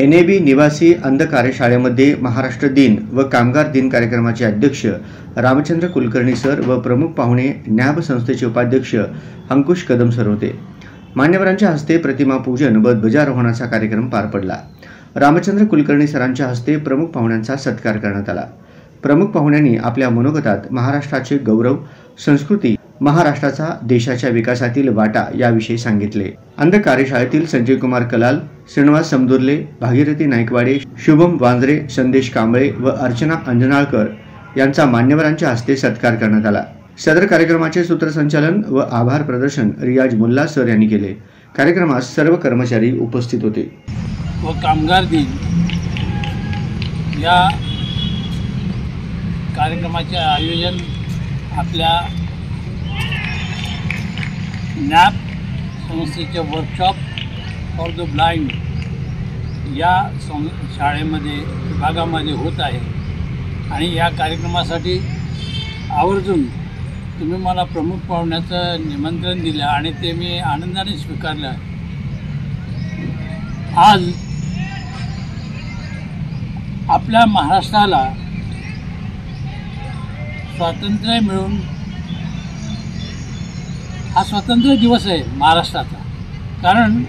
NAB निवासी अंध कार्यशाळेमध्ये महाराष्ट्र दिन व कामगार दिन कार्यक्रमाचे अध्यक्ष रामचंद्र कुलकर्णी सर व प्रमुख पाहुणे NAB संस्थेचे उपाध्यक्ष अंकुश कदम सर होते। मान्यवरांच्या हस्ते प्रतिमा पूजन व ध्वजारोहणाचा कार्यक्रम पार पडला। रामचंद्र कुलकर्णी सरांच्या हस्ते प्रमुख पाहुण्यांचा सत्कार करण्यात आला। प्रमुख पाहुण्यांनी आपल्या मनोगतात महाराष्ट्राचे गौरव, संस्कृती, महाराष्ट्राचा देशाच्या विकासातील वाटा याविषयी सांगितले। अंध कार्यशाळेतील संजय कुमार कलाल, श्रीनिवास समदुर्ले, भागीरथी नाईकवाडे, शुभम वांजरे, संदेश कांबळे व अर्चना अंजनाळकर यांचा मान्यवरांच्या हस्ते सत्कार करण्यात आला। सदर कार्यक्रमाचे सूत्रसंचालन व आभार प्रदर्शन रियाज मुल्ला सर यांनी केले। कार्यक्रमात सर्व कर्मचारी उपस्थित होते। व कामगार दिन या कार्यक्रमाचे आयोजन आपल्या NAB संस्थेचे वर्कशॉप फॉर द ब्लाइंड या शाळेमध्ये विभागामध्ये होत आहे आणि या कार्यक्रमासाठी आवर्जून तुम्ही मला प्रमुख पाहुण्याचं निमंत्रण दिलं आणि ते मी आनंदाने स्वीकारलं। आज आपल्या महाराष्ट्राला स्वातंत्र्य मिळून हा स्वातंत्र्य दिवस आहे महाराष्ट्राचा, कारण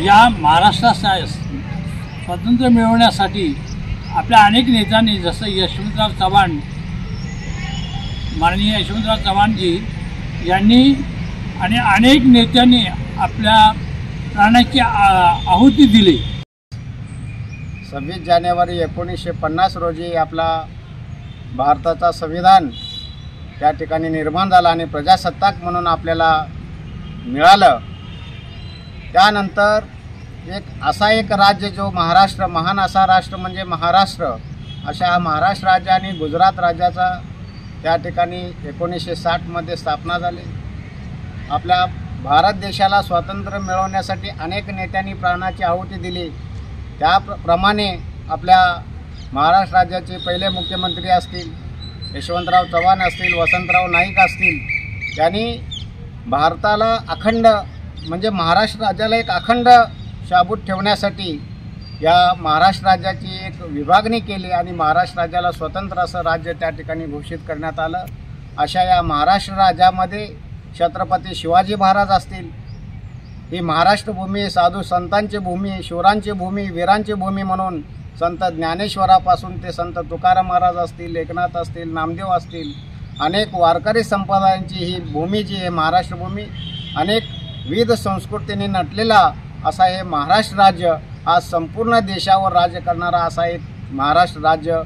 या महाराष्ट्राचा स्वातंत्र्य मिळवण्यासाठी आपल्या अनेक नेत्यांनी, जसं यशवंतराव चव्हाण, माननीय यशवंतराव चव्हाणजी यांनी आणि अनेक नेत्यांनी आपल्या प्राणाची आहुती दिली। 26 जानेवारी 1950 रोजी आपला भारताचा संविधान त्या ठिकाणी निर्माण झाला आणि प्रजासत्ताक म्हणून आपल्याला मिळालं। त्यानंतर एक राज्य जो महाराष्ट्र, महान असा राष्ट्र म्हणजे महाराष्ट्र, अशा महाराष्ट्र राज्य आणि गुजरात राज्याचा त्या ठिकाणी 1960 मध्ये स्थापना झाली। आपल्या भारत देशाला स्वातंत्र्य मिळवण्यासाठी अनेक नेत्यांनी प्राणाची आहुती दिली। त्याप्रमाणे आपल्या महाराष्ट्र राज्याचे पहिले मुख्यमंत्री असतील, यशवंतराव चव्हाण असतील, वसंतराव नाईक असतील, त्यांनी भारताला अखंड म्हणजे महाराष्ट्र राज्याला एक अखंड शाबूत ठेवण्यासाठी या महाराष्ट्र राज्याची एक विभागणी केली आणि महाराष्ट्र राज्याला स्वतंत्र असं राज्य त्या ठिकाणी घोषित करण्यात आलं। अशा या महाराष्ट्र राज्यामध्ये छत्रपती शिवाजी महाराज असतील, ही महाराष्ट्र भूमी साधू संतांची भूमी, शूरांची भूमी, वीरांची भूमी म्हणून संत ज्ञानेश्वरापासून ते संत तुकाराम महाराज असतील, एकनाथ असतील, नामदेव असतील, अनेक वारकरी संप्रदायांची ही भूमी जी आहे महाराष्ट्र भूमी, अनेक विविध संस्कृतीने नटलेला असा हे महाराष्ट्र राज्य आज संपूर्ण देशावर राज्य करणारा असा एक महाराष्ट्र राज्य